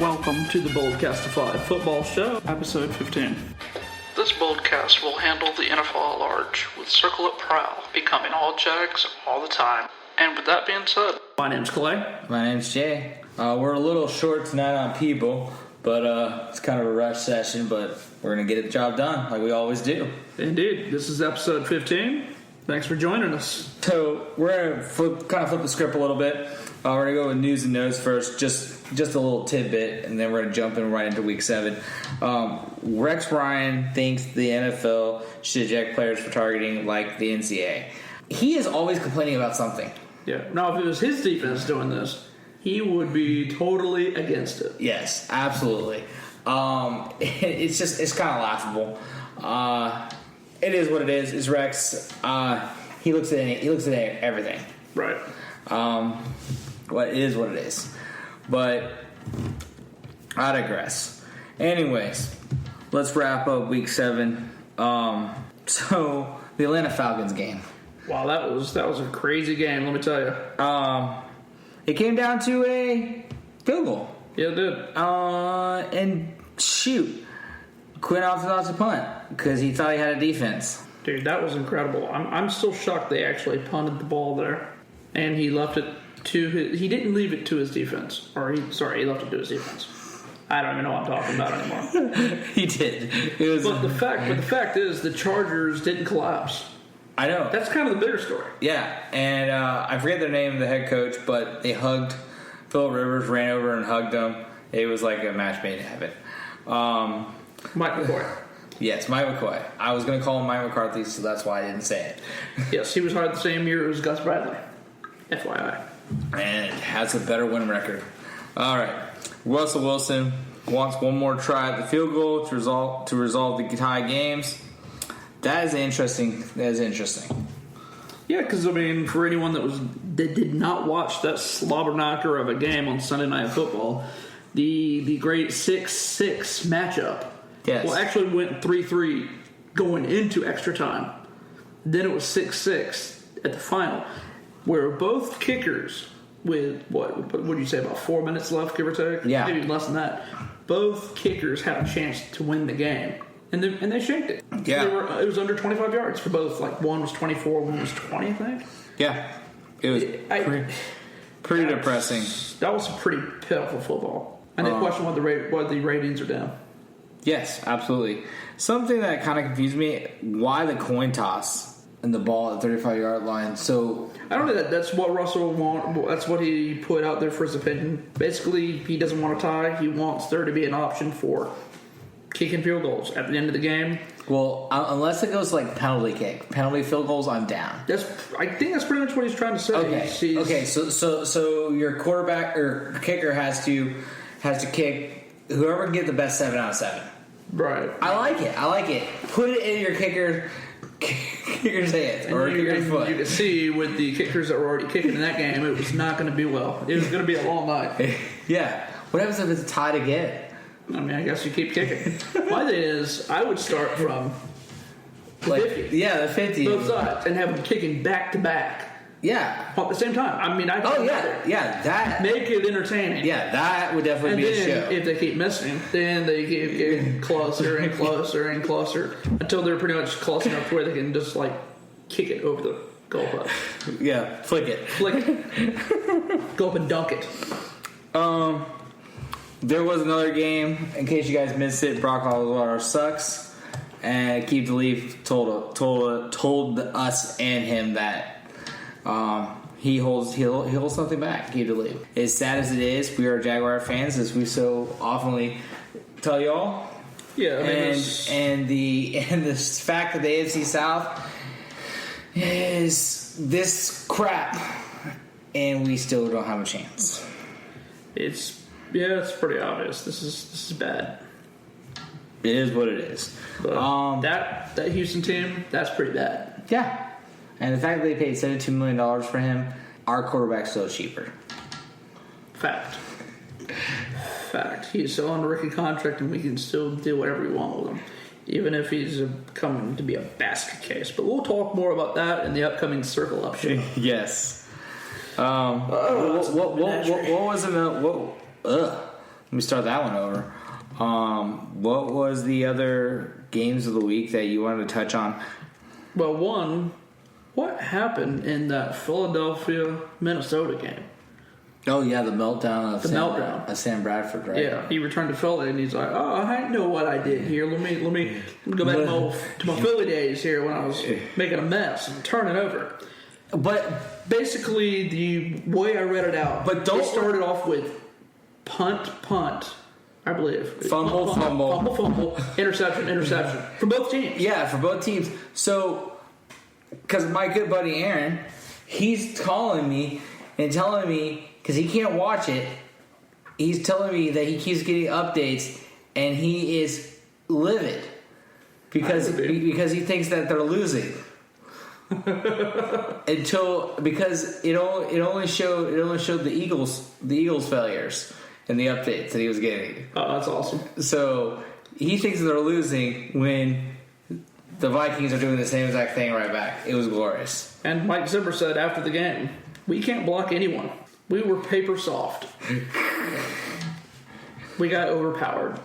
Welcome to the Boldcastify Football Show, episode 15. This Boldcast will handle the NFL at large, with Circle It Prowl becoming all Jags all the time. And with that being said, my name's Clay. My name's Jay. We're a little short tonight on people, but it's kind of a rush session, but we're going to get the job done like we always do. Indeed. This is episode 15. Thanks for joining us. So we're going to flip the script a little bit. We're going to go with news and notes first, just a little tidbit, and then we're going to jump in right into Week 7. Rex Ryan thinks the NFL should eject players for targeting like the NCAA. He is always complaining about something. Yeah. Now, if it was his defense doing this, he would be totally against it. Yes, absolutely. It's kind of laughable. It is what it is. It's Rex. He looks at everything. Right. Well, it is what it is. But I digress. Anyways, let's wrap up Week 7. So the Atlanta Falcons game. Wow, that was a crazy game. Let me tell you. It came down to a field goal. Yeah, it did. And shoot, Quinn opted to punt because he thought he had a defense. Dude, that was incredible. I'm still shocked they actually punted the ball there, and he left it to his. He didn't leave it to his defense, he left it to his defense. I don't even know what I'm talking about anymore. He did. But the fact is, the Chargers didn't collapse. I know. That's kind of the bigger story. Yeah, and I forget their name, the head coach, but they hugged Phillip Rivers, ran over and hugged him. It was like a match made in heaven. Mike McCoy. Yes, Mike McCoy. I was going to call him Mike McCarthy, so that's why I didn't say it. Yes, he was hired the same year as Gus Bradley. FYI. And has a better win record. All right. Russell Wilson wants one more try at the field goal to resolve the tie games. That is interesting. Yeah, because, for anyone that did not watch that slobber knocker of a game on Sunday Night Football, the great 6-6 matchup, yes, well, actually went 3-3 going into extra time. Then it was 6-6 at the final, where both kickers, with what do you say, about 4 minutes left, give or take? Yeah. Maybe less than that. Both kickers had a chance to win the game. And they shanked it. Yeah. It was under 25 yards for both. Like, one was 24, one was 20, I think. Yeah. It was pretty depressing. That was a pretty pitiful football. And they question why the ratings are down. Yes, absolutely. Something that kind of confused me, why the coin toss and the ball at the 35-yard line. So I don't know that that's what Russell wants. That's what he put out there for his opinion. Basically, he doesn't want to tie. He wants there to be an option for kicking field goals at the end of the game. Well, unless it goes like penalty field goals, I'm down. I think that's pretty much what he's trying to say. Okay. So your quarterback or kicker has to kick whoever can get the best 7 out of 7. Right. I like it. Put it in your kicker's hands or kicker's foot. You can see with the kickers that were already kicking in that game, it was not going to be well. It was going to be a long night. Yeah. What happens if it's tied again? I guess you keep kicking. My thing is, I would start from the 50. Yeah, the 50. Both sides, and have them kicking back to back. Yeah. At the same time. Yeah, that. Make it entertaining. Yeah, that would definitely be a show. If they keep missing, then they keep getting closer and closer and closer until they're pretty much close enough to where they can just, kick it over the goalpost. Yeah, flick it. Go up and dunk it. There was another game. In case you guys missed it, Brock Osweiler sucks, and Keith DeLeaf told us and him that he holds something back. Keith DeLeaf. As sad as it is, we are Jaguar fans, as we so oftenly tell y'all. Yeah, and the fact that the AFC South is this crap, and we still don't have a chance. It's pretty obvious. This is bad. It is what it is. But that Houston team, that's pretty bad. Yeah. And the fact that they paid $72 million for him, our quarterback's still cheaper. Fact. He's still on a rookie contract, and we can still do whatever we want with him, even if he's coming to be a basket case. But we'll talk more about that in the upcoming Circle Up show. Yes. What was it? Let me start that one over. What was the other games of the week that you wanted to touch on? Well, one, what happened in that Philadelphia-Minnesota game? Oh, yeah, the meltdown of Sam Bradford, right? Yeah, he returned to Philly, and he's like, "Oh, I know what I did here. Let me go back to my Philly days here when I was making a mess and turn it over." But basically, the way I read it out, it started off with punt, I believe. Fumble, interception for both teams. Yeah, for both teams. So, because my good buddy Aaron, he's calling me and telling me, because he can't watch it, he's telling me that he keeps getting updates and he is livid because he thinks that they're losing. Because it only showed the Eagles failures in the updates that he was getting. Oh, that's awesome. So he thinks they're losing when the Vikings are doing the same exact thing right back. It was glorious. And Mike Zimmer said after the game, "We can't block anyone. We were paper soft. We got overpowered."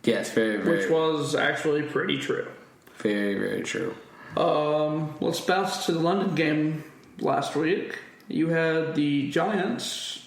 Yes, very, very. Which was actually pretty true. Very, very true. Let's bounce to the London game last week. You had the Giants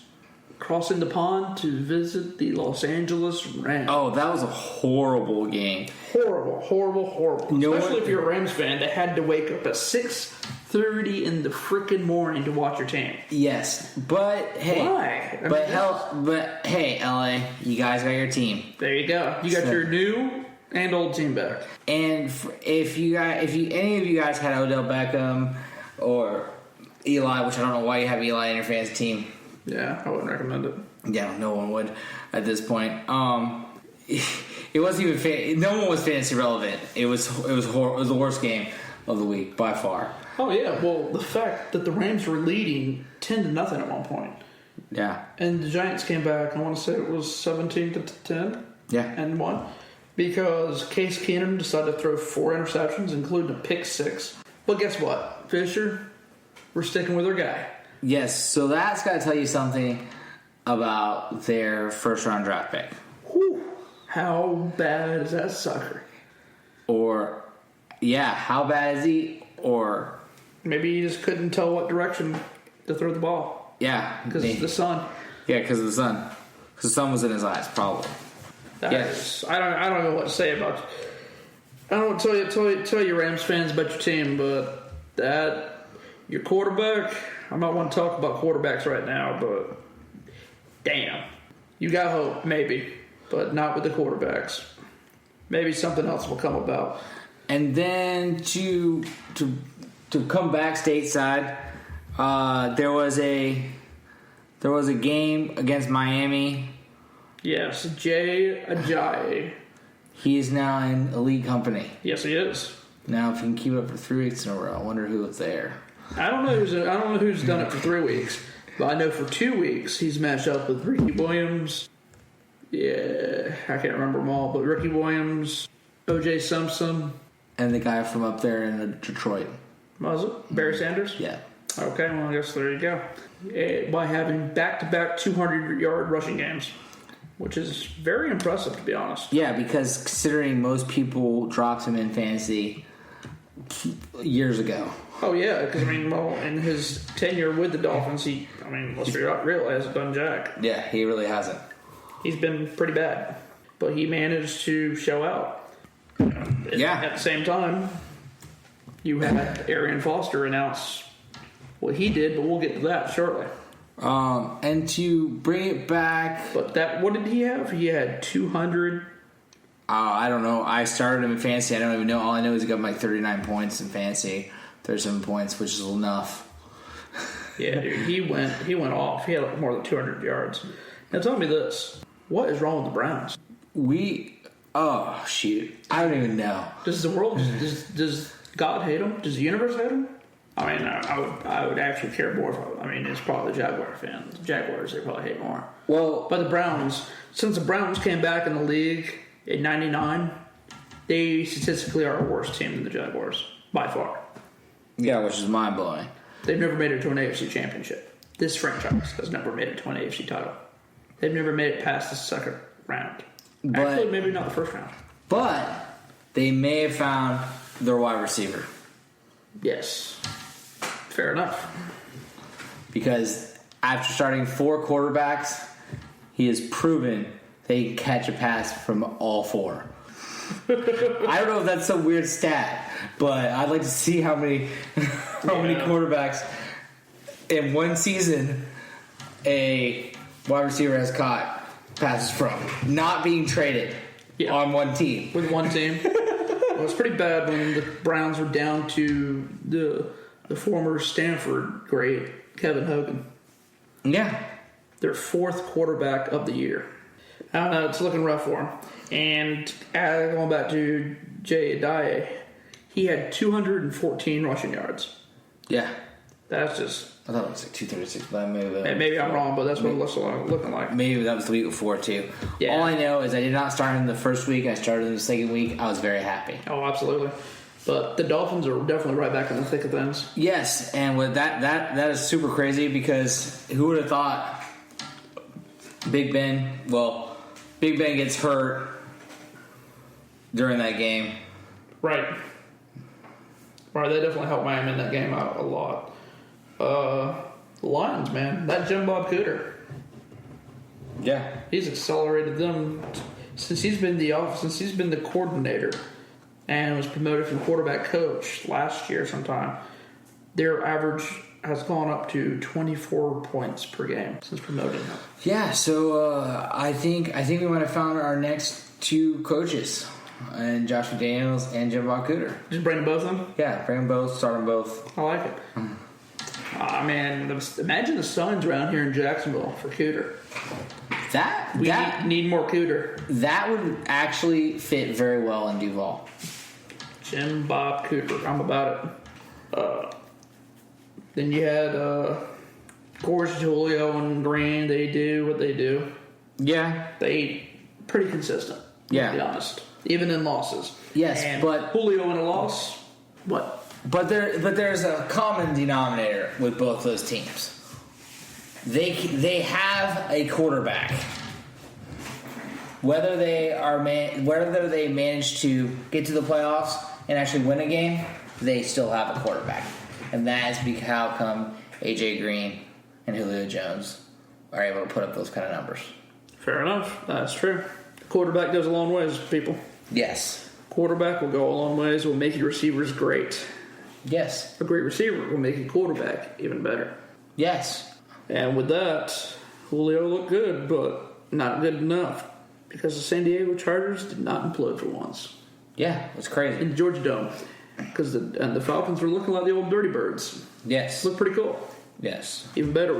crossing the pond to visit the Los Angeles Rams. Oh, that was a horrible game. Horrible. Especially if you're a Rams fan that had to wake up at 6:30 in the freaking morning to watch your team. Yes, but hey, why? But hey, LA, you guys got your team. There you go. You got your new and old team back. And if any of you guys had Odell Beckham or Eli, which I don't know why you have Eli in your fantasy team. Yeah, I wouldn't recommend it. Yeah, no one would at this point. It wasn't even no one was fantasy relevant. It was the worst game of the week by far. Oh yeah, well the fact that the Rams were leading 10-0 at one point. Yeah. And the Giants came back. I want to say it was 17-10. Yeah. And won because Case Keenum decided to throw 4 interceptions, including a pick 6. But guess what, Fisher? We're sticking with our guy. Yes, so that's got to tell you something about their first-round draft pick. Whew. How bad is that sucker? Or, yeah, how bad is he? Or maybe he just couldn't tell what direction to throw the ball. Yeah. Because of the sun. Yeah, because of the sun. Because the sun was in his eyes, probably. Yes. I don't know what to say about. I don't want to tell you Rams fans about your team, but your quarterback. I might want to talk about quarterbacks right now, but damn, you got hope, maybe, but not with the quarterbacks. Maybe something else will come about. And then to come back stateside, there was a game against Miami. Yes, Jay Ajayi. He is now in elite company. Yes, he is. Now, if he can keep it up for 3 weeks in a row, I wonder who was there. I don't know who's done it for 3 weeks, but I know for 2 weeks he's matched up with Ricky Williams. Yeah, I can't remember them all, but Ricky Williams, O.J. Simpson, and the guy from up there in Detroit. Was it Barry Sanders? Yeah. Okay, well I guess there you go. By having back-to-back 200-yard rushing games, which is very impressive to be honest. Yeah, because considering most people dropped him in fantasy years ago. Oh yeah, because in his tenure with the Dolphins, let's be real, hasn't done jack. Yeah, he really hasn't. He's been pretty bad, but he managed to show out. Yeah. At the same time, you had Arian Foster announce what he did, but we'll get to that shortly. And to bring it back, but what did he have? He had 200. I don't know. I started him in fantasy. I don't even know. All I know is he got 39 points in fantasy. 37 points, which is enough. Yeah, dude, he went off. He had more than 200 yards. Now tell me this: what is wrong with the Browns? Oh shoot, I don't even know. Does does God hate them? Does the universe hate them? I would actually care more. It's probably the Jaguar fans. The Jaguars they probably hate more. Well, but the Browns, since the Browns came back in the league in '99, they statistically are a worse team than the Jaguars by far. Yeah, which is mind blowing. They've never made it to an AFC championship. This franchise has never made it to an AFC title. They've never made it past the round. But, Actually, maybe not the first round. But they may have found their wide receiver. Yes. Fair enough. Because after starting 4 quarterbacks, he has proven they can catch a pass from all 4. I don't know if that's some weird stat, but I'd like to see how many quarterbacks in one season a wide receiver has caught passes from, not being traded on one team. With one team. Well, it's pretty bad when the Browns were down to the former Stanford great Kevin Hogan. Yeah. Their 4th quarterback of the year. It's looking rough for him. And going back to Jay Ajayi, he had 214 rushing yards. Yeah. That's just... I thought it was like 236, but maybe I'm wrong, but that's what it looks looking like. Maybe that was the week before, too. Yeah. All I know is I did not start him the first week. I started him the second week. I was very happy. Oh, absolutely. But the Dolphins are definitely right back in the thick of things. Yes, and with that is super crazy because who would have thought Big Ben gets hurt during that game. Right. Right, they definitely helped Miami in that game out a lot. The Lions, man, that Jim Bob Cooter. Yeah. He's accelerated them since he's been the coordinator and was promoted from quarterback coach last year sometime. Their average has gone up to 24 points per game since promoting him. Yeah, so I think we might have found our next 2 coaches, and Josh McDaniels and Jim Bob Cooter. Just bring them both of them? Yeah, bring them both, start them both. I like it. Man, imagine the Suns around here in Jacksonville for Cooter. We need more Cooter. That would actually fit very well in Duval. Jim Bob Cooter. I'm about it. Then you had, of course, Julio and Green. They do what they do. Yeah. They pretty consistent, to be honest. Even in losses. Yes, and but Julio in a loss, what? But there's a common denominator with both those teams. They have a quarterback. Whether they manage to get to the playoffs and actually win a game, they still have a quarterback, and that is how come AJ Green and Julio Jones are able to put up those kind of numbers. Fair enough. That's true. The quarterback goes a long ways, people. Yes. Quarterback will go a long ways. Will make your receivers great. Yes. A great receiver will make a quarterback even better. Yes. And with that, Julio looked good, but not good enough because the San Diego Chargers did not implode for once. Yeah, it's crazy. In the Georgia Dome. Because the Falcons were looking like the old Dirty Birds. Yes. Looked pretty cool. Yes. Even better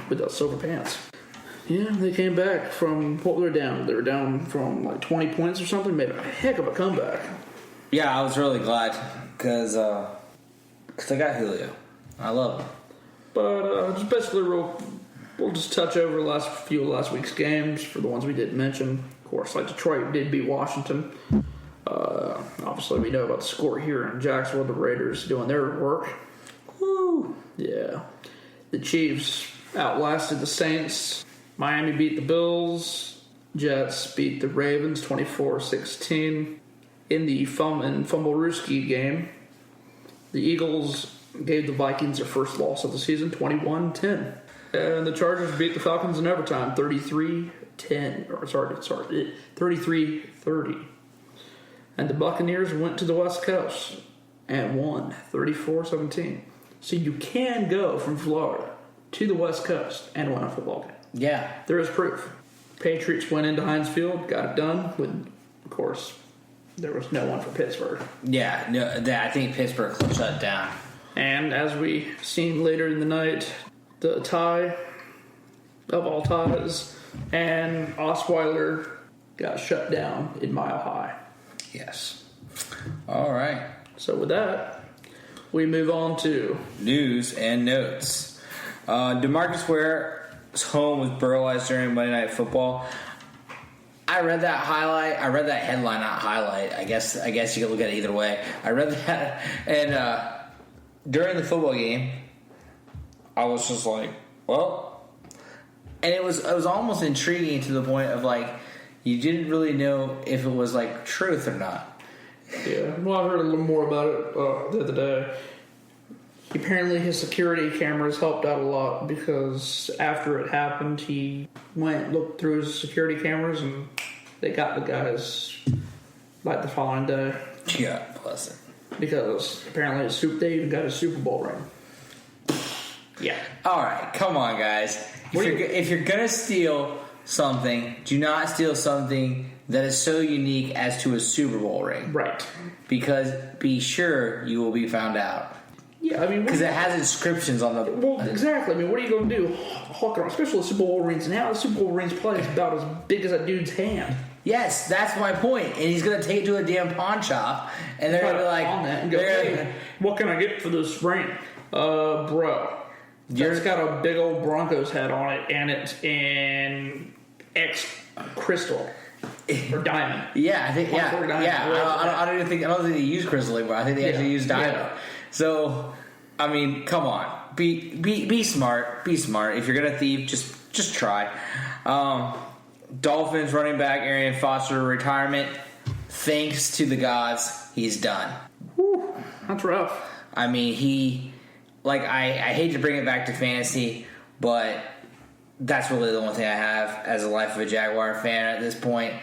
without silver pants. Yeah, they came back from what they were down. They were down from like 20 points or something. Made a heck of a comeback. Yeah, I was really glad because I got Julio. I love him. But just basically, we'll just touch over last week's games for the ones we didn't mention. Of course, like Detroit did beat Washington. Obviously, we know about the score here in Jacksonville. The Raiders doing their work. Woo! Yeah. The Chiefs outlasted the Saints. Miami beat the Bills. Jets beat the Ravens 24-16. In the Fumblerooski game, the Eagles gave the Vikings their first loss of the season, 21-10. And the Chargers beat the Falcons in overtime, 33-30. And the Buccaneers went to the West Coast and won 34-17. So you can go from Florida to the West Coast and win a football game. Yeah. There is proof. Patriots went into Heinz Field, got it done. With, of course, there was no one for Pittsburgh. Yeah, no, I think Pittsburgh shut down. And as we seen later in the night, the tie of all ties and Osweiler got shut down in Mile High. Yes. All right. So with that, we move on to news and notes. DeMarcus Ware's home was burglarized during Monday Night Football. I read that highlight. I read that headline, not highlight. I guess you can look at it either way. I read that, and during the football game, I was just like, well, and it was almost intriguing to the point of like, you didn't really know if it was like truth or not. Yeah, well, I heard a little more about it the other day. Apparently his security cameras helped out a lot because after it happened, he went and looked through his security cameras and they got the guys like the following day. Yeah, bless it. Because apparently they even got a Super Bowl ring. Yeah. All right, come on, guys. If you're gonna steal something, do not steal something that is so unique as to a Super Bowl ring. Right. Because be sure you will be found out. Yeah, I mean, because it has inscriptions on the. Well, exactly. I mean, what are you going to do? Hawk around, especially the Super Bowl rings. Now the Super Bowl rings probably is about as big as that dude's hand. Yes, that's my point. And he's going to take it to a damn pawn shop, and they're going to be like, on that and go, hey, what can I get for this ring, bro? It's got a big old Broncos head on it, and it's in X crystal. Or diamond. Yeah, I think. I don't think they use crystal anymore. I think they actually use diamond. Yeah. So, I mean, come on, be smart. Be smart. If you're gonna thieve, just try. Dolphins running back Arian Foster retirement. Thanks to the gods, he's done. Whew, that's rough. I mean, I hate to bring it back to fantasy, but that's really the only thing I have as a life of a Jaguar fan at this point.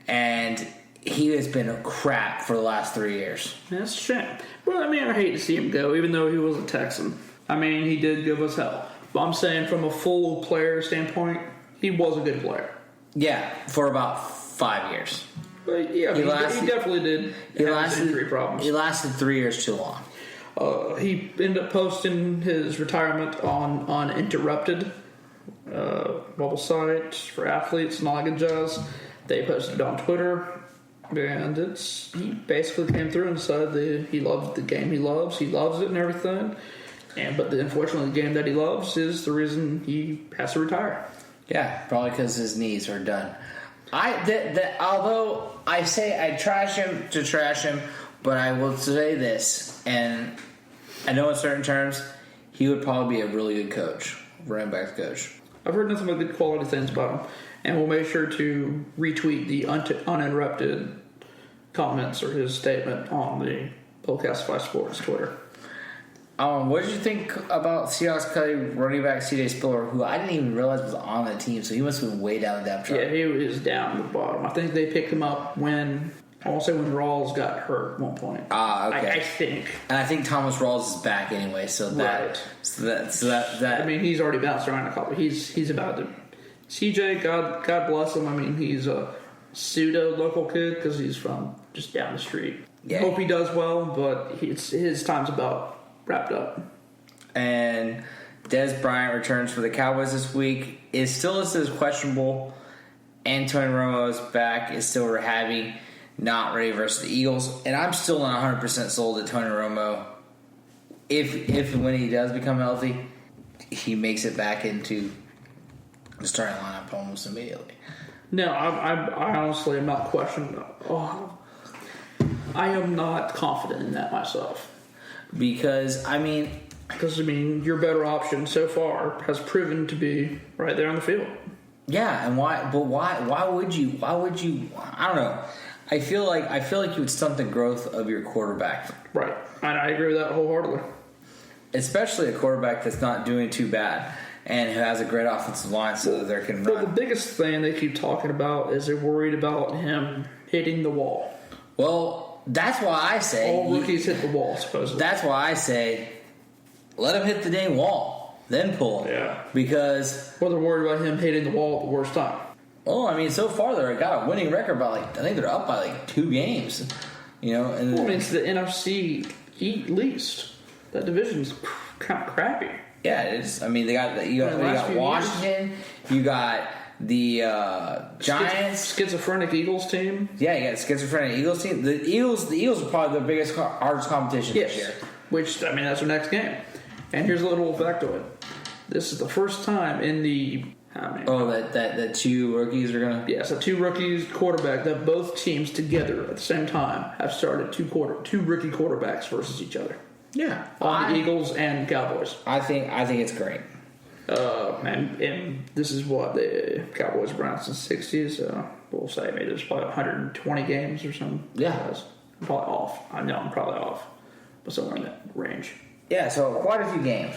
And he has been a crap for the last 3 years. That's a shame. Well, I mean, I hate to see him go, even though he was a Texan. I mean, he did give us hell. But I'm saying from a full player standpoint, he was a good player. Yeah, for about 5 years. But yeah, he definitely did have injury problems. He lasted 3 years too long. He ended up posting his retirement on Uninterrupted, mobile site for athletes and all that good jazz. They posted it on Twitter, and he basically came through and said that he loves the game he loves it and everything. But unfortunately, the game that he loves is the reason he has to retire. Yeah, probably because his knees are done. Although I say I trash him, but I will say this, and I know in certain terms, he would probably be a really good coach, running back coach. I've heard nothing but good quality things about him. And we'll make sure to retweet the uninterrupted comments or his statement on the Boldcastify Sports Twitter. What did you think about Seahawks cutting running back C.J. Spiller, who I didn't even realize was on the team, so he must have been way down the depth chart. Yeah, he was down at the bottom. I think they picked him up when Rawls got hurt at one point. Okay. I think. And I think Thomas Rawls is back anyway, so that. I mean, he's already bounced around a couple. He's about to. CJ, God bless him. I mean, he's a pseudo local kid because he's from just down the street. Yeah. Hope he does well, but his time's about wrapped up. And Dez Bryant returns for the Cowboys this week. It still listed as questionable. Antonio Romo is back. Is still rehabbing. Not ready versus the Eagles. And I'm still not 100% sold at Tony Romo. If and when he does become healthy, he makes it back into the starting lineup almost immediately. No, I honestly am not questioning. I am not confident in that myself. Because your better option so far has proven to be right there on the field. Yeah, and why? But why would you? I don't know. I feel like you would stunt the growth of your quarterback. Right, and I agree with that wholeheartedly. Especially a quarterback that's not doing too bad and who has a great offensive line, so that they can run. Well, the biggest thing they keep talking about is they're worried about him hitting the wall. Well, that's why I say all rookies hit the wall. Supposedly, that's why I say let him hit the dang wall, then pull him. Yeah, because they're worried about him hitting the wall at the worst time. Well, I mean, so far they've got a winning record by I think they're up by 2 games. And it's the NFC least. That division's kind of crappy. Yeah, it is. I mean, you got Washington, you got the Giants, schizophrenic Eagles team. Yeah, you got the schizophrenic Eagles team. The Eagles are probably the biggest, hardest competition this year. Which that's their next game. And here's a little fact to it: this is the first time in the that 2 rookies are gonna. Yeah, so 2 rookies quarterback that both teams together at the same time have started 2 rookie quarterbacks versus each other. Yeah, on the Eagles and Cowboys. I think it's great. And this is what the Cowboys were around since the 60s. We'll say maybe there's probably 120 games or something. Yeah. I'm probably off. I know I'm probably off. But somewhere in that range. Yeah, so quite a few games.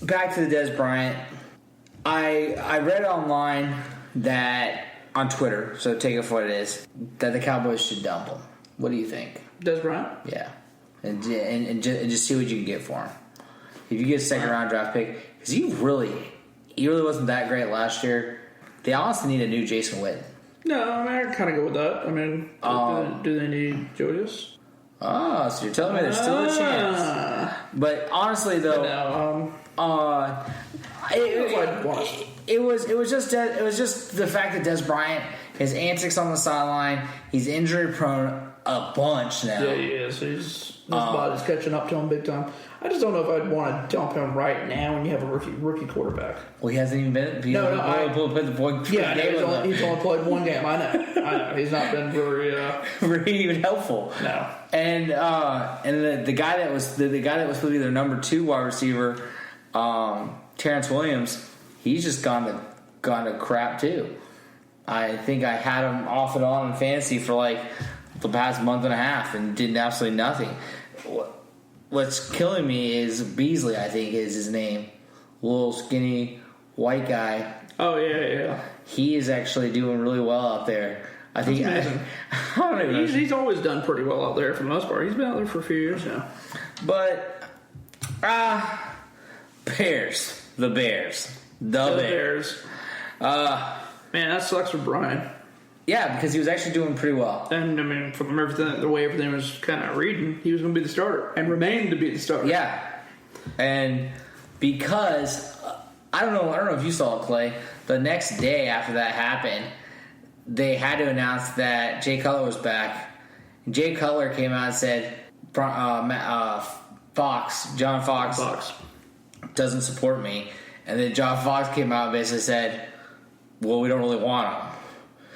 Back to the Dez Bryant. I read online that, on Twitter, so take it for what it is, that the Cowboys should dump him. What do you think? Dez Bryant? Yeah. And just see what you can get for him. If you get a second round draft pick, because he really wasn't that great last year. They honestly need a new Jason Witten. No, I mean, I kind of go with that. I mean, do they need Julius? Oh, so you're telling me there's still a chance. But honestly, though, it was just the fact that Dez Bryant, his antics on the sideline, he's injury prone a bunch now. Yeah, he is. His body's catching up to him big time. I just don't know if I'd want to dump him right now when you have a rookie quarterback. Well, he hasn't even been. He's only played one game. I know. He's not been very even helpful. No. And the guy that was supposed to be their number 2 wide receiver, Terrence Williams, he's just gone to crap too. I think I had him off and on in fantasy for like the past month and a half and did absolutely nothing. What's killing me is Beasley, I think is his name. Little skinny white guy. Oh, yeah. He is actually doing really well out there. I think he's always done pretty well out there for the most part. He's been out there for a few years now. But Bears. The Bears. Man, that sucks for Brian. Yeah, because he was actually doing pretty well. And, I mean, from the way everything was kind of reading, he was going to be the starter and remained to be the starter. Yeah. And because, I don't know if you saw it, Clay, the next day after that happened, they had to announce that Jay Cutler was back. Jay Cutler came out and said, John Fox doesn't support me. And then John Fox came out and basically said, well, we don't really want him.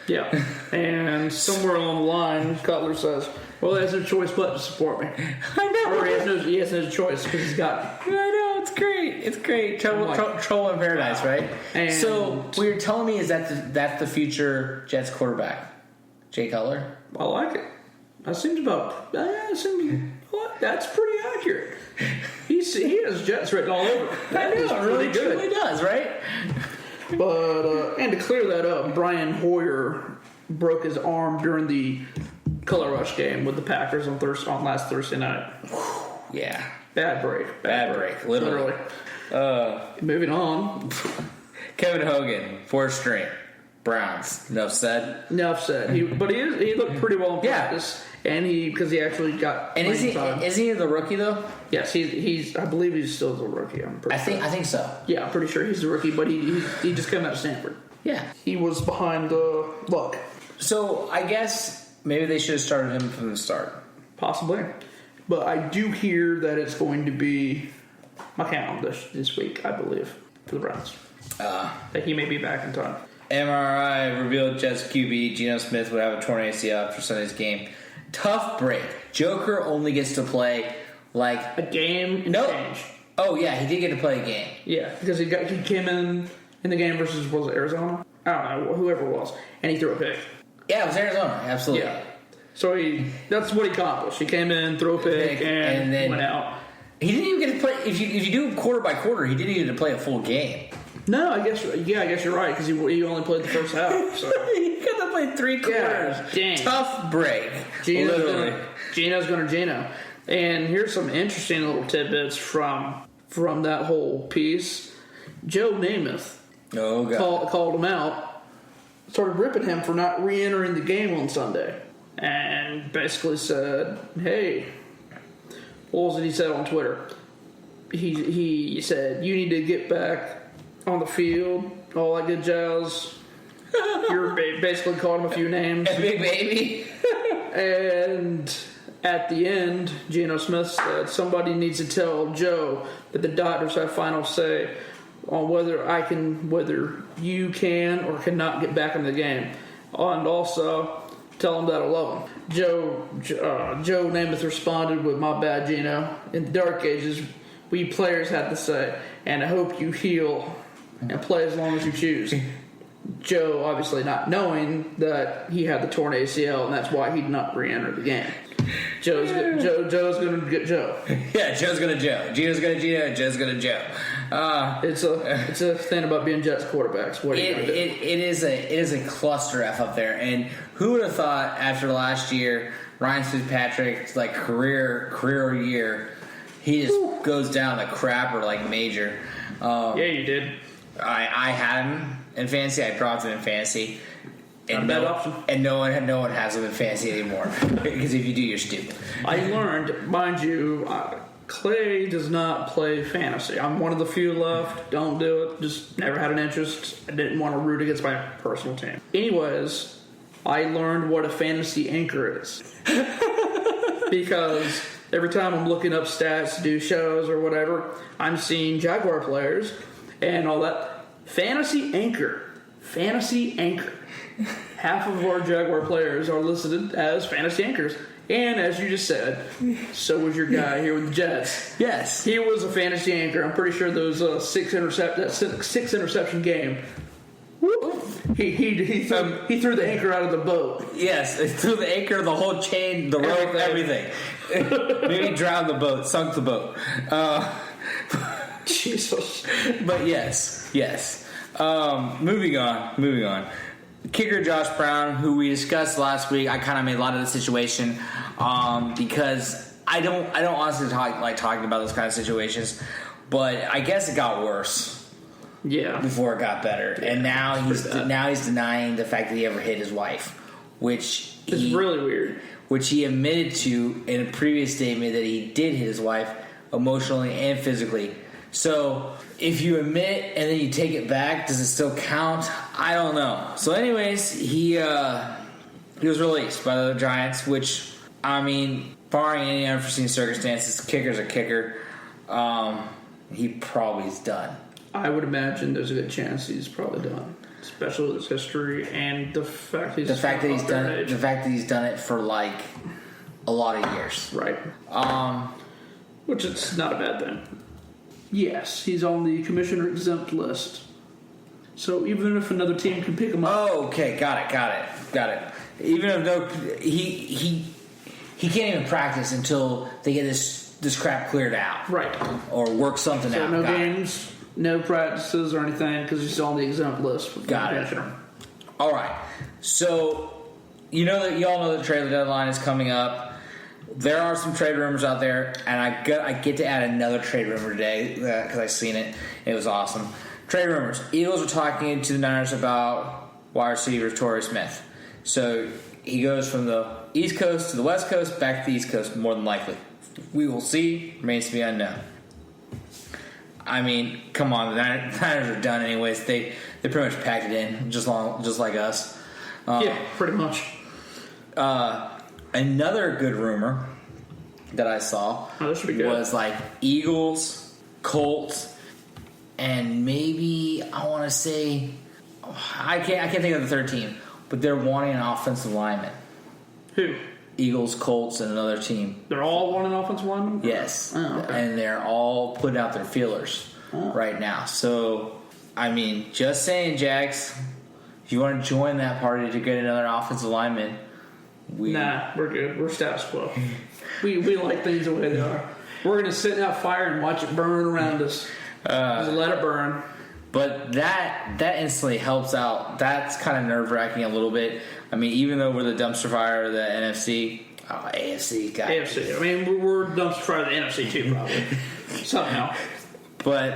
Yeah, and somewhere along the line, Cutler says, well, he has no choice but to support me. I know. Or he has no choice because he's got me. I know, it's great. Trouble in paradise, right? And so what you're telling me is that that's the future Jets quarterback, Jay Cutler? I like it. That's pretty accurate. He has Jets written all over. I know, it really truly does, right? But and to clear that up, Brian Hoyer broke his arm during the Color Rush game with the Packers on last Thursday night. Yeah, bad break, literally. Moving on, Kevin Hogan, 4th string, Browns. Enough said. He looked pretty well in practice. And because he actually got. And is he the rookie though? Yes, he's. I believe he's still the rookie. I think so. Yeah, I'm pretty sure he's the rookie, but he just came out of Stanford. Yeah, he was behind Luck. So I guess maybe they should have started him from the start. Possibly, but I do hear that it's going to be McCown this week. I believe for the Browns. That he may be back in time. MRI revealed Jets QB Geno Smith would have a torn ACL after Sunday's game. Tough break. Joker only gets to play like a game. Change. Oh yeah, he did get to play a game. Yeah, because he came in the game versus was it Arizona? I don't know, whoever it was, and he threw a pick. Yeah, it was Arizona. Absolutely. Yeah. So that's what he accomplished. He came in, threw a pick, and then went out. He didn't even get to play. If you do quarter by quarter, he didn't even get to play a full game. No, I guess you're right because he only played the first half. So. He got to play 3 quarters. Yeah, dang. Tough break. Geno's going to Geno. And here's some interesting little tidbits from that whole piece. Joe Namath called him out, started ripping him for not re-entering the game on Sunday, and basically said, "Hey, what was it he said on Twitter? He said you need to get back on the field, all that good jazz." You're basically called him a few names. A big baby. And at the end, Geno Smith said, somebody needs to tell Joe that the doctors have final say on whether you can or cannot get back in the game. And also, tell him that I love him. Joe Namath responded with, my bad, Geno. In the dark ages, we players had to say. and I hope you heal and play as long as you choose. Joe obviously not knowing that he had the torn ACL, and that's why he did not re-enter the game. Joe's going to get Joe. Yeah, Joe's going to Joe. Geno's going to Geno. Joe's going to Joe. It's a thing about being Jets quarterbacks. What are you going to do? It is a cluster F up there. And who would have thought after last year, Ryan Fitzpatrick's like career year, he just goes down the crapper like major. Yeah, you did. I had him in fantasy. I dropped him in fantasy. And not a bad option. And no one has him in fantasy anymore. Because if you do, you're stupid. I learned, mind you, Clay does not play fantasy. I'm one of the few left. Don't do it. Just never had an interest. I didn't want to root against my personal team. Anyways, I learned what a fantasy anchor is. Because every time I'm looking up stats to do shows or whatever, I'm seeing Jaguar players and all that. Fantasy anchor. Half of our Jaguar players are listed as fantasy anchors. And as you just said, so was your guy here with the Jets. Yes. He was a fantasy anchor. I'm pretty sure that six interception game. He threw the anchor out of the boat. Yes, it threw the anchor, the whole chain, the rope, everything. Maybe drowned the boat, sunk the boat. Jesus. But yes. Moving on. Kicker Josh Brown, who we discussed last week, I kind of made a lot of the situation because I don't honestly like talking about those kind of situations, but I guess it got worse. Yeah. Before it got better, yeah, and now he's denying the fact that he ever hit his wife, which is really weird. Which he admitted to in a previous statement that he did hit his wife emotionally and physically. So if you admit and then you take it back, does it still count? I don't know. So anyways, he was released by the Giants, which, I mean, barring any unforeseen circumstances, kicker's a kicker. He probably is done. I would imagine there's a good chance he's probably done, especially with his history and the fact that he's done it for like a lot of years. Right. Which it's not a bad thing. Yes, he's on the commissioner exempt list. So even if another team can pick him up. Oh, okay, got it. Even if he can't even practice until they get this crap cleared out. Right. Or work something out. So no games, no practices or anything because he's on the exempt list. Got it. All right. So you all know the trade deadline is coming up. There are some trade rumors out there, and I get to add another trade rumor today because I seen it. It was awesome. Trade rumors. Eagles are talking to the Niners about wide receiver Torrey Smith. So he goes from the East Coast to the West Coast, back to the East Coast, more than likely. We will see. Remains to be unknown. I mean, come on. The Niners are done anyways. They pretty much packed it in, just like us. Yeah, pretty much. Another good rumor that I saw was like Eagles, Colts, and maybe I want to say I can't think of the third team, but they're wanting an offensive lineman. Who? Eagles, Colts, and another team. They're all wanting an offensive lineman? Yes. Oh, okay. And they're all putting out their feelers right now. So, I mean, just saying, Jags, if you want to join that party to get another offensive lineman, nah, we're good. We're status quo. we like things the way they are. We're going to sit in that fire and watch it burn around us. Just let it burn. But that instantly helps out. That's kind of nerve-wracking a little bit. I mean, even though we're the dumpster fire of the NFC, AFC. AFC. I mean, we're dumpster fire of the NFC too, probably. Somehow. But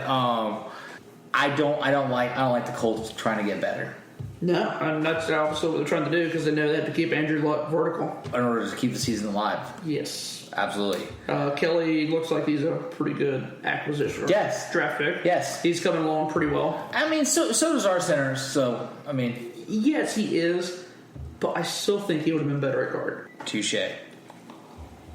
I don't like the Colts trying to get better. No, and that's obviously what they're trying to do because they know they have to keep Andrew Luck vertical in order to keep the season alive. Yes, absolutely. Kelly looks like he's a pretty good acquisition. Yes, draft pick. Yes, he's coming along pretty well. I mean, so does our center. So I mean, yes, he is, but I still think he would have been better at guard. Touche.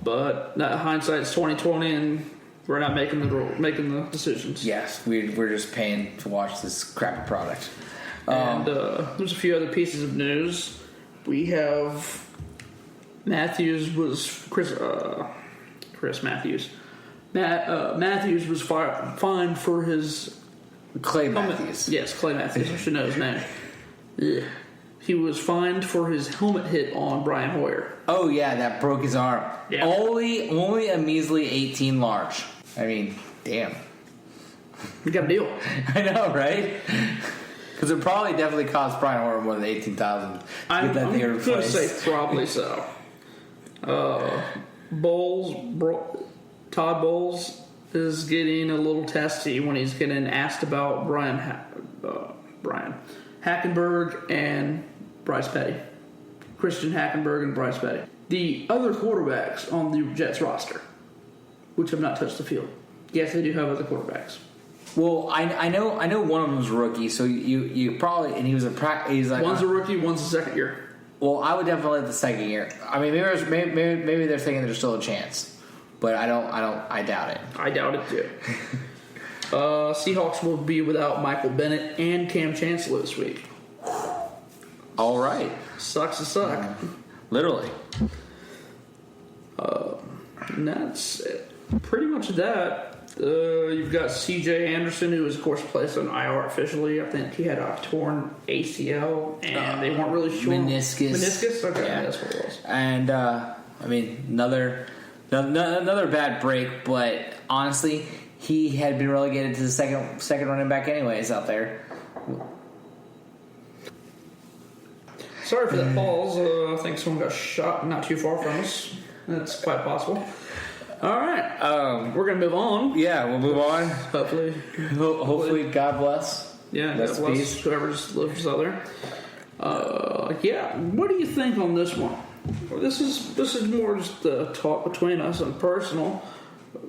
But hindsight's 2020, and we're not making the decisions. Yes, we're just paying to watch this crappy product. And there's a few other pieces of news. We have Chris Matthews Matthews was fined for his Clay Matthews. Yes, Clay Matthews. I should know his name. Yeah. He was fined for his helmet hit on Brian Hoyer. Oh yeah, that broke his arm. Yeah. Only a measly 18 large. I mean, damn. You got a deal. I know, right? Because it probably definitely cost Brian Hoyer more than $18,000 to get that thing replaced. I'm going to say probably so. Todd Bowles is getting a little testy when he's getting asked about Brian Hackenberg and Bryce Petty. Christian Hackenberg and Bryce Petty. The other quarterbacks on the Jets roster, which have not touched the field. Yes, they do have other quarterbacks. Well, I know one of them was a rookie, so you probably, and he's like one's a rookie, one's a second year. Well, I would definitely like the second year. I mean, maybe they're thinking there's still a chance, but I doubt it. I doubt it too. Seahawks will be without Michael Bennett and Cam Chancellor this week. All right, sucks to suck. Literally. And that's it. Pretty much that. You've got C.J. Anderson, who was, of course, placed on IR officially. I think he had a torn ACL, and they weren't really sure. Meniscus? Okay, yeah. That's what it was. And, I mean, another bad break, but honestly, he had been relegated to the second running back anyways out there. Sorry for that pause. I think someone got shot not too far from us. That's quite possible. All right. We're going to move on. Yeah, we'll move on. Hopefully, God bless. Yeah, God bless whoever just lives out there. Yeah, what do you think on this one? This is more just a talk between us and personal.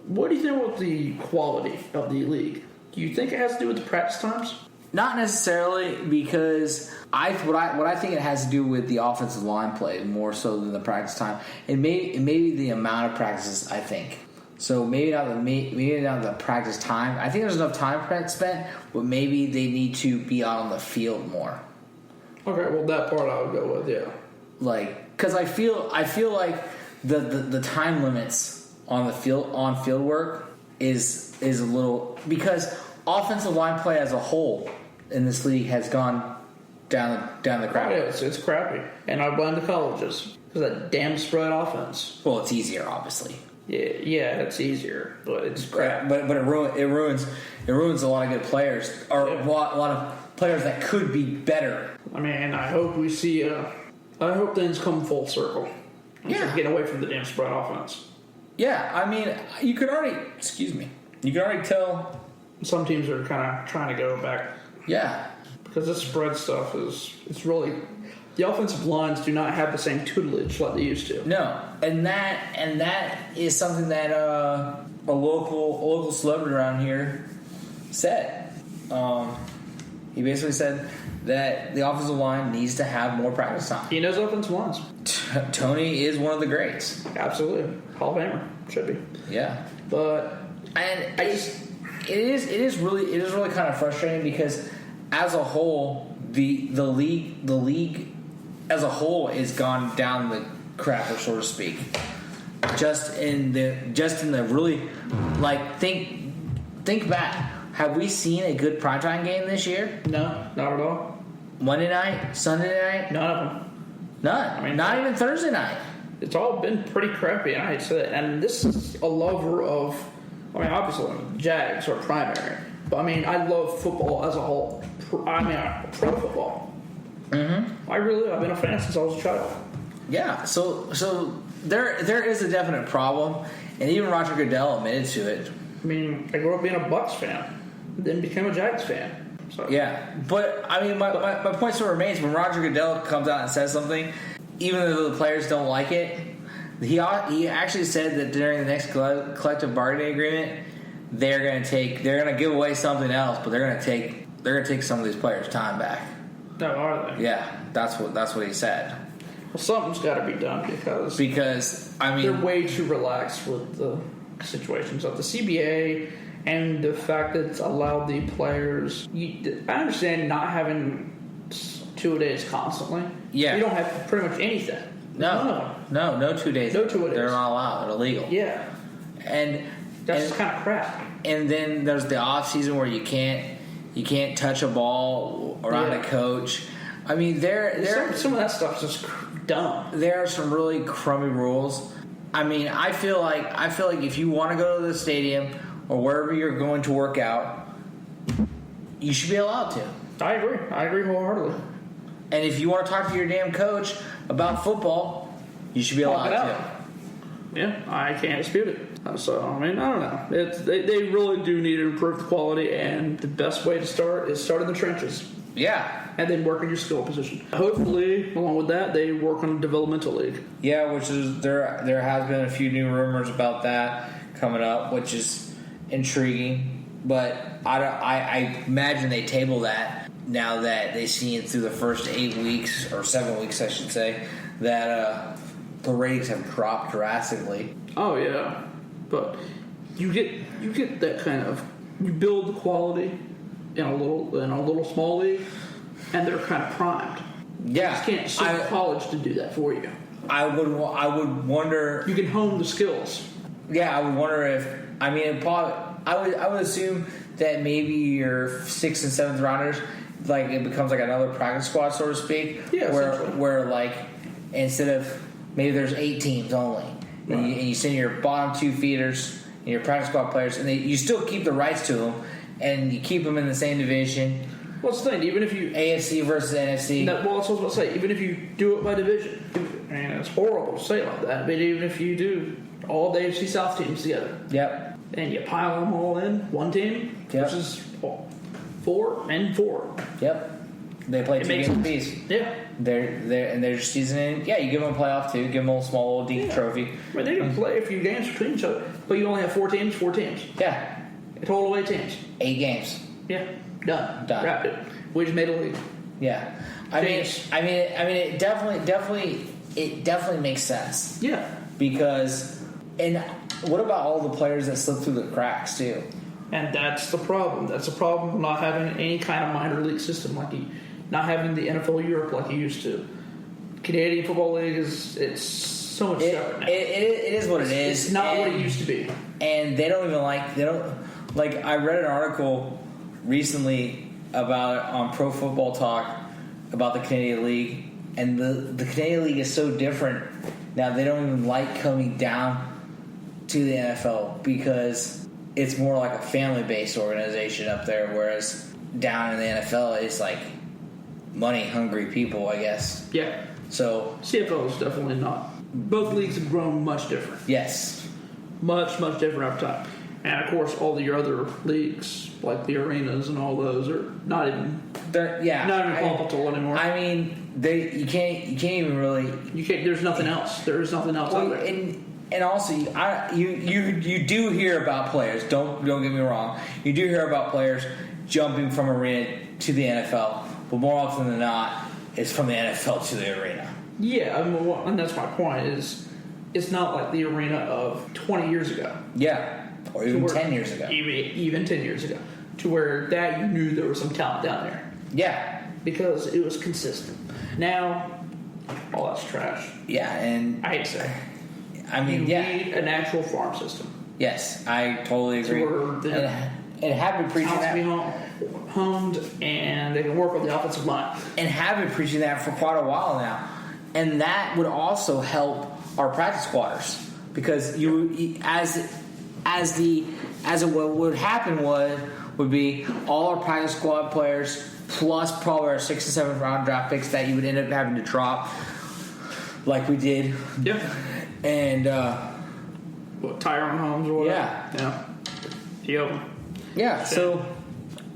What do you think about the quality of the league? Do you think it has to do with the practice times? Not necessarily, because what I think it has to do with the offensive line play more so than the practice time, and maybe the amount of practices. I think so. Maybe not the practice time. I think there's enough time spent, but maybe they need to be out on the field more. Okay, well that part I would go with, yeah. Because I feel like the time limits on field work is a little, because offensive line play as a whole in this league has gone down the crap. Oh, yeah, it's crappy, and I blame the colleges because that damn spread offense. Well, it's easier, obviously. Yeah, it's easier, but it's crap. But it ruins a lot of good players, or a lot of players that could be better. I mean, I hope we see. I hope things come full circle. Yeah, get away from the damn spread offense. Yeah, I mean, you could already tell. Some teams are kind of trying to go back. Yeah. Because this spread stuff it's really, the offensive lines do not have the same tutelage like they used to. No. And that is something that a local celebrity around here said. He basically said that the offensive line needs to have more practice time. He knows offensive lines. Tony is one of the greats. Absolutely. Hall of Famer. Should be. Yeah. But It is really kind of frustrating, because as a whole, the league as a whole has gone down the crapper, so to speak. Just in the really, like, think back. Have we seen a good primetime game this year? No, not at all. Monday night, Sunday night, none of them. None. I mean, not even Thursday night. It's all been pretty crappy, and I hate to say that. And this is a lover of. I mean, obviously, Jags are primary. But, I mean, I love football as a whole. I mean, pro football. Mm-hmm. I've been a fan since I was a child. Yeah, so there is a definite problem. And even Roger Goodell admitted to it. I mean, I grew up being a Bucs fan. Then became a Jags fan. So. Yeah, but, I mean, my point still remains. When Roger Goodell comes out and says something, even though the players don't like it, he actually said that during the next collective bargaining agreement, they're going to give away something else, but they're going to take some of these players' time back. No, are they? Yeah, that's what he said. Well, something's got to be done because I mean, they're way too relaxed with the situations of the CBA and the fact that it's allowed the players. I understand not having 2 days constantly. Yeah, you don't have pretty much anything. No 2 days. No 2 days. They're not allowed. They're illegal. Yeah. And That's kind of crap. And then there's the off season where you can't touch a ball around a coach. I mean, some of that stuff is just dumb. There are some really crummy rules. I mean, I feel like if you want to go to the stadium or wherever you're going to work out, you should be allowed to. I agree wholeheartedly. And if you want to talk to your damn coach about football, you should be allowed to. Yeah, I can't dispute it. So, I mean, I don't know. They really do need to improve the quality, and the best way to start is start in the trenches. Yeah. And then work on your skill position. Hopefully, along with that, they work on a developmental league. Yeah, which is there has been a few new rumors about that coming up, which is intriguing. But I imagine they table that now that they've seen through the first 8 weeks, or 7 weeks, I should say, that the ratings have dropped drastically. Oh, yeah. But you get that kind of, you build the quality in a little small league, and they're kind of primed. Yeah, you just can't send college to do that for you. I would wonder. You can hone the skills. Yeah, I would wonder if I would assume that maybe your 6th and 7th rounders, like it becomes like another practice squad, so to speak. Yeah, where like instead of maybe there's 8 teams only. Right. And you send your bottom 2 feeders and your practice squad players, and you still keep the rights to them, and you keep them in the same division. Well, that's the thing. Even if you AFC versus NFC. Well, that's what I was about to say. Even if you do it by division, and it's horrible to say it like that, but even if you do all the AFC South teams together, yep, and you pile them all in one team versus 4 and 4. Yep. They play 2 games apiece. Yeah. They're just seasoning. Yeah, you give them a playoff too. Give them a small little deep trophy. I mean, they can play a few games between each other, but you only have 4 teams. Yeah. A total of 8 teams. 8 games. Yeah. Done. Wrapped it. We just made a league. Yeah. I mean, it definitely makes sense. Yeah. Because, and what about all the players that slip through the cracks too? And that's the problem. That's the problem of not having any kind of minor league system not having the NFL Europe like you used to. Canadian Football League it's so much separate now. It is what it is. It's not what it used to be. And they don't I read an article recently about it on Pro Football Talk about the Canadian League, and the Canadian League is so different now. They don't even like coming down to the NFL because it's more like a family-based organization up there, whereas down in the NFL it's like money-hungry people, I guess. Yeah. So CFL is definitely not. Both leagues have grown much different. Yes. Much different over time. And of course, all your other leagues, like the arenas and all those, are not even comparable anymore. I mean, you can't even really. You can't. There's nothing else. There is nothing else out there. And also, you do hear about players. Don't get me wrong. You do hear about players jumping from arena to the NFL, but more often than not, it's from the NFL to the arena. Yeah, and that's my point. Is it's not like the arena of 20 years ago. Yeah. Or even 10 years ago. Even 10 years ago. To where that you knew there was some talent down there. Yeah. Because it was consistent. Now, all that's trash. Yeah, and I hate to say. I mean, you need an actual farm system. Yes, I totally agree. And have been preaching that. Be honed, and they can work on the offensive line. And have been preaching that for quite a while now. And that would also help our practice squatters. Because what would happen would be all our practice squad players plus probably our 6th and 7th round draft picks that you would end up having to drop, like we did. Yeah. And Tyron Holmes or whatever. Yeah. Yeah. So,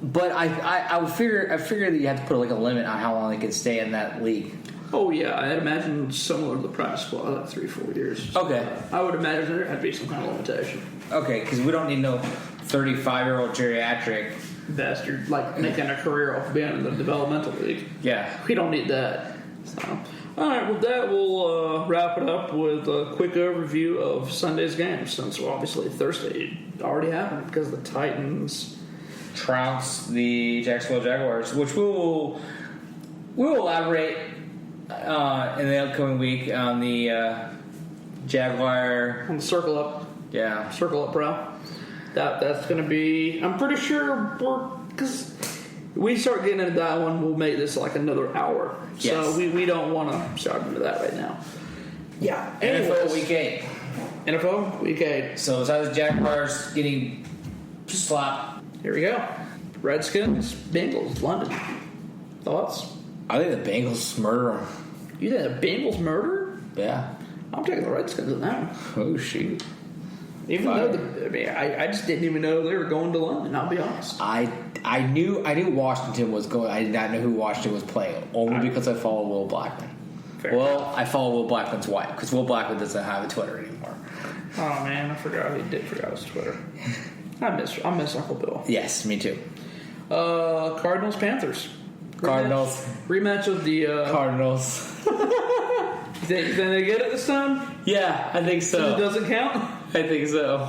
but I would figure that you have to put like a limit on how long they could stay in that league. Oh yeah, I'd imagine similar to the practice squad, like 3-4 years. Okay. I would imagine there had to be some kind of limitation. Okay, because we don't need no 35-year-old geriatric bastard like making a career off being in the developmental league. Yeah, we don't need that. So, all right, with that, we'll wrap it up with a quick overview of Sunday's games, since obviously Thursday already happened because the Titans trounced the Jacksonville Jaguars, which we will elaborate in the upcoming week on the Jaguar on the circle up. Yeah, circle up, bro. That's going to be... I'm pretty sure because we start getting into that one, we'll make this like another hour. Yes. So we don't want to start into that right now. Yeah. NFL Week 8. NFL Week 8. So besides Jaguars getting slapped. Here we go. Redskins, Bengals, London. Thoughts? I think the Bengals murder them. You think the Bengals murder? Yeah. I'm taking the Redskins in that one. Oh, shoot. Even though I just didn't even know they were going to London. I'll be honest. I knew Washington was going. I did not know who Washington was playing only because I follow Will Blackman. I follow Will Blackman's wife because Will Blackman doesn't have a Twitter anymore. Oh man, I forgot his Twitter. I miss Uncle Bill. Yes, me too. Cardinals Panthers. Cardinals rematch of the Cardinals. Think they get it this time? Yeah, I think so. So it doesn't count? I think so.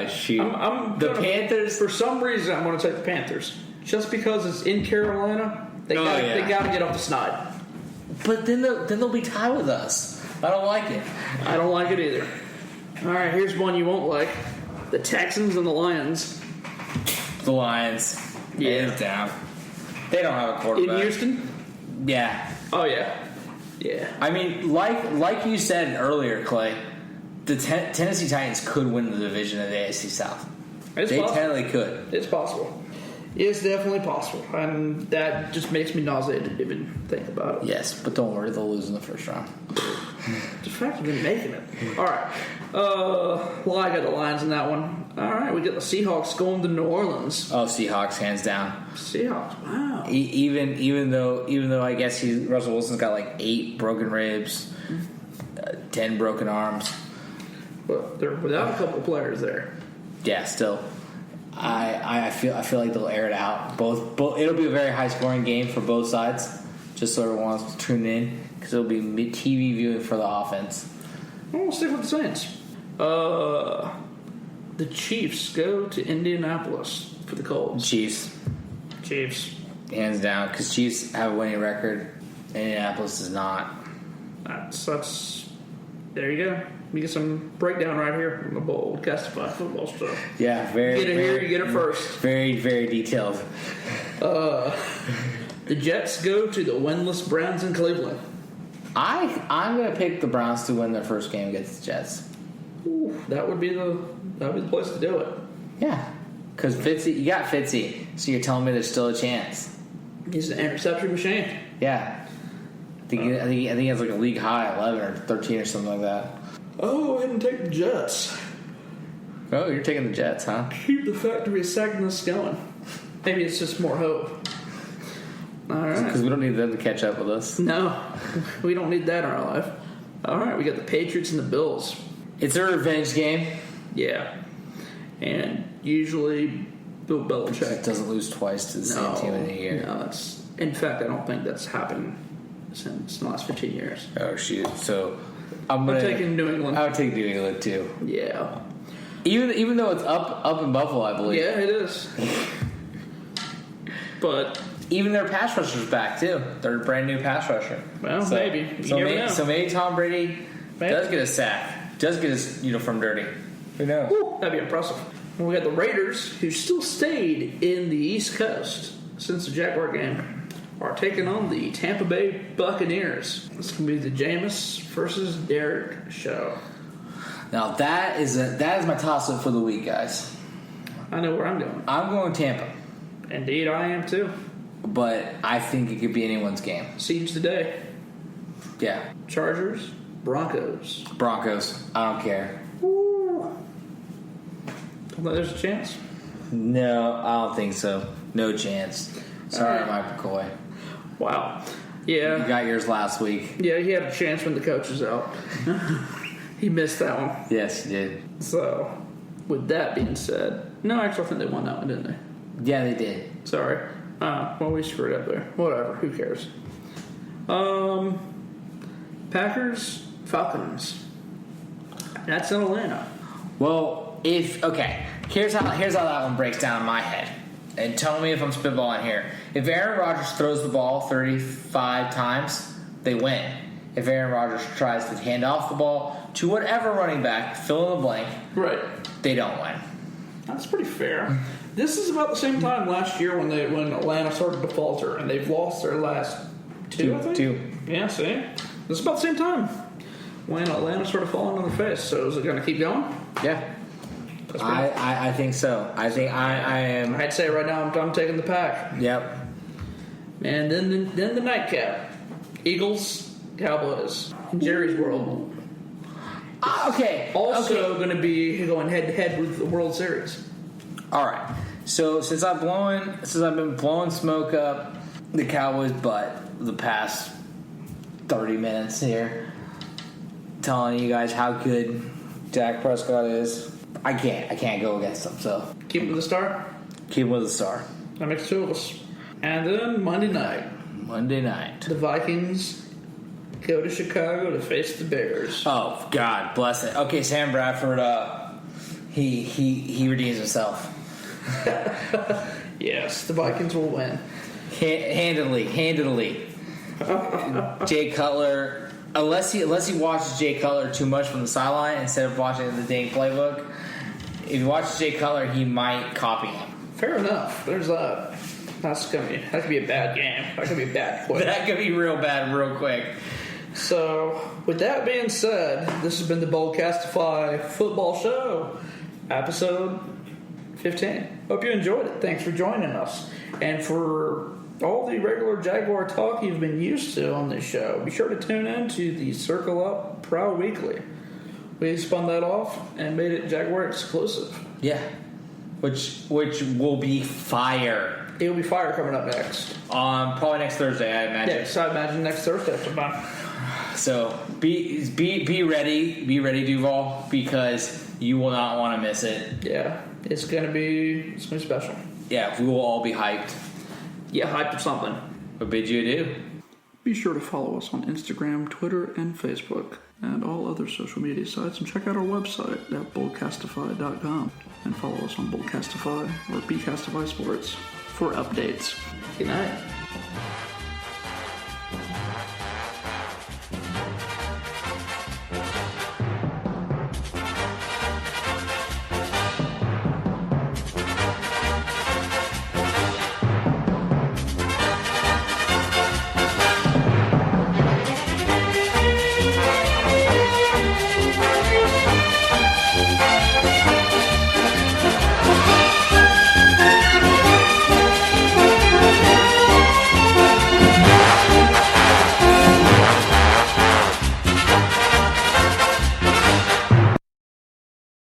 Shoot. The Panthers. For some reason, I'm going to take the Panthers. Just because it's in Carolina, they got to get off the snide. But then they'll be tied with us. I don't like it. I don't like it either. All right, here's one you won't like: the Texans and the Lions. The Lions. Yeah, hands down. They don't have a quarterback in Houston. Yeah. Oh yeah. Yeah. I mean, like you said earlier, Clay, the Tennessee Titans could win the division of the AFC South. They technically could. It's possible. It's definitely possible. And that just makes me nauseated to even think about it. Yes, but don't worry, they'll lose in the first round. The fact of them making it. All right. Well, I got the Lions in that one. All right, we got the Seahawks going to New Orleans. Oh, Seahawks, hands down. Seahawks, wow. Even though I guess Russell Wilson's got like 8 broken ribs, 10 broken arms. But they're without a couple players there. Yeah, still. I feel like they'll air it out. Both it'll be a very high scoring game for both sides. Just so everyone wants to tune in because it'll be TV viewing for the offense. We'll stick with the Saints. The Chiefs go to Indianapolis for the Colts. Chiefs, hands down, because Chiefs have a winning record. Indianapolis does not. That's there you go. You get some breakdown right here from the Boldcastify football stuff. Yeah, very. Get it here, you get it first. Very, very detailed. The Jets go to the winless Browns in Cleveland. I'm gonna pick the Browns to win their first game against the Jets. Ooh, that would be the place to do it. Yeah, because you got Fitzy, so you're telling me there's still a chance. He's an interception machine. Yeah, I think he has like a league high 11 or 13 or something like that. Oh, go ahead and take the Jets. Oh, you're taking the Jets, huh? Keep the factory of sadness going. Maybe it's just more hope. All right. Because we don't need them to catch up with us. No, we don't need that in our life. All right, we got the Patriots and the Bills. It's a revenge game. Yeah. And usually Bill Belichick doesn't lose twice to the same team in a year. No, in fact, I don't think that's happened since the last 15 years. Oh, shoot. So I'm taking New England. I would take New England, too. Yeah. Even though it's up in Buffalo, I believe. Yeah, it is. But even their pass rusher's back, too. They're a brand new pass rusher. Well, maybe. So maybe Tom Brady does get a sack. Does get his uniform dirty. Who knows? Woo, that'd be impressive. And we got the Raiders, who still stayed in the East Coast since the Jaguar game, are taking on the Tampa Bay Buccaneers. This is going to be the Jameis versus Derek show. Now that is my toss-up for the week, guys. I know where I'm going. I'm going Tampa. Indeed, I am too. But I think it could be anyone's game. Siege today. Yeah. Chargers, Broncos. I don't care. Woo. There's a chance. No, I don't think so. No chance. Sorry, Mike McCoy. Wow. Yeah. You got yours last week. Yeah, he had a chance when the coach was out. He missed that one. Yes, he did. So, with that being said, no, actually, I think they won that one, didn't they? Yeah, they did. Sorry. Well, we screwed up there. Whatever. Who cares? Packers, Falcons. That's in Atlanta. Well, here's how that one breaks down in my head. And tell me if I'm spitballing here. If Aaron Rodgers throws the ball 35 times, they win. If Aaron Rodgers tries to hand off the ball to whatever running back, fill in the blank, right, they don't win. That's pretty fair. This is about the same time last year when Atlanta started to falter, and they've lost their last two, I think? Two. Yeah, see? This is about the same time when Atlanta started falling on their face. So is it going to keep going? Yeah. I think so. I am. I'd say right now I'm taking the pack. Yep. And then the nightcap. Eagles, Cowboys. In Jerry's world. Okay. Also going to be going head to head with the World Series. All right. So since I've been blowing smoke up the Cowboys' butt the past 30 minutes here, telling you guys how good Dak Prescott is, I can't go against them. So keep him with a star. Keep him with a star. That makes two of us. And then Monday night, the Vikings go to Chicago to face the Bears. Oh, God bless it. Okay, Sam Bradford, he redeems himself. Yes, the Vikings will win. Handily. Jay Cutler, unless he watches Jay Cutler too much from the sideline instead of watching the dang playbook, if you watch Jay Cutler, he might copy him. Fair enough. There's that. That could be a bad game. That could be bad quick. That could be real bad real quick. So, with that being said, this has been the Boldcastify Football Show, episode 15. Hope you enjoyed it. Thanks for joining us. And for all the regular Jaguar talk you've been used to on this show, be sure to tune in to the Circle Up Prowl Weekly. We spun that off and made it Jaguar exclusive. Yeah. Which will be fire. It will be fire coming up next. Probably next Thursday, I imagine. Yes, I imagine next Thursday. So be ready, Duval, because you will not want to miss it. Yeah, it's gonna be special. Yeah, we will all be hyped. Yeah, hyped or something. What bid you do? Be sure to follow us on Instagram, Twitter, and Facebook, and all other social media sites, and check out our website at boldcastify.com, and follow us on Boldcastify or Bcastify Sports for updates. Good night.